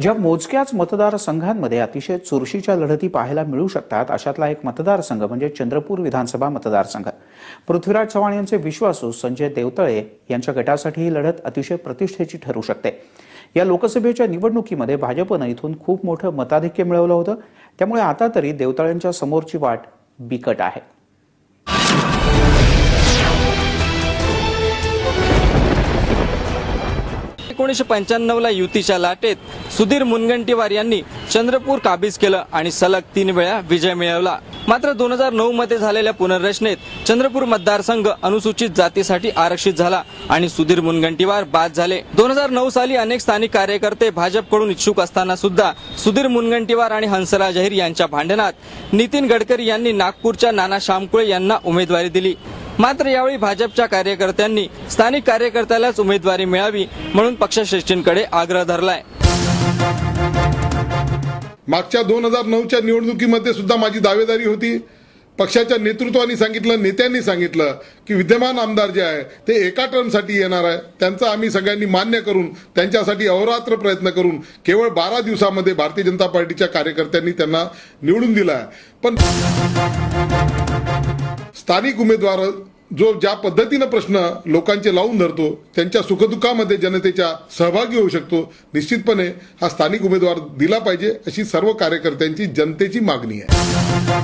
ज्या मोजक्याच मतदारसंघांमध्ये अतिशय चुरशीच्या लढती पाहायला मिळू शकतात अशातला एक मतदारसंघ म्हणजे चंद्रपूर विधानसभा मतदारसंघ। पृथ्वीराज चव्हाण यांचे विश्वासू संजय देवतळे यांच्या गटासाठी ही लढत अतिशय प्रतिष्ठेची ठरू शकते। या लोकसभेच्या निवडणुकीमध्ये भाजपने इथून खूप मोठं मताधिक्य मिळवलं होतं, त्यामुळे आता तरी देवतळ्यांच्या समोरची वाट बिकट आहे। 1995ला युतीच्या लाटेत सुधीर मुनगंटीवार यांनी चंद्रपूर काबीज केलं आणि सलग 3 वेळा विजय मिळवला। मात्र 2009 मध्ये झालेल्या पुनर्रचनेत चंद्रपूर मतदारसंघ अनुसूचित जातीसाठी आरक्षित झाला आणि सुधीर मुनगंटीवार बाद झाले। 2009 साली अनेक स्थानिक कार्यकर्ते भाजपकडून इच्छुक असताना सुद्धा सुधीर मुनगंटीवार आणि हंसराज अहिर यांच्या भांडणात नितीन गडकरी यांनी नागपूरच्या नाना शामकुळे यांना उमेदवारी दिली। मात्र यावेळी भाजपच्या कार्यकर्त्यांनी स्थानिक कार्यकर्त्यालाच उमेदवारी मिळावी म्हणून पक्षश्रेष्ठींकडे आग्रह धरलाय। मागच्या 2009च्या निवडणुकीमध्ये सुद्धा माझी दावेदारी होती। पक्षाच्या नेतृत्वाने सांगितलं, नेत्यांनी सांगितलं की विद्यमान आमदार जे आहे ते एका टर्मसाठी येणार आहे, त्यांचं आम्ही सगळ्यांनी मान्य करून त्यांच्यासाठी अहोरात्र प्रयत्न करून केवळ 12 दिवसामध्ये भारतीय जनता पार्टीच्या कार्यकर्त्यांनी त्यांना निवडून दिला आहे। पण स्थानिक उमेदवार जो ज्या पद्धतीने प्रश्न लोकांचे लावून धरतो, त्यांच्या सुखदुःखामध्ये जनतेच्या सहभागी होऊ शकतो, निश्चितपणे हा स्थानिक उमेदवार दिला पाहिजे अशी सर्व कार्यकर्त्यांची जनतेची मागणी आहे।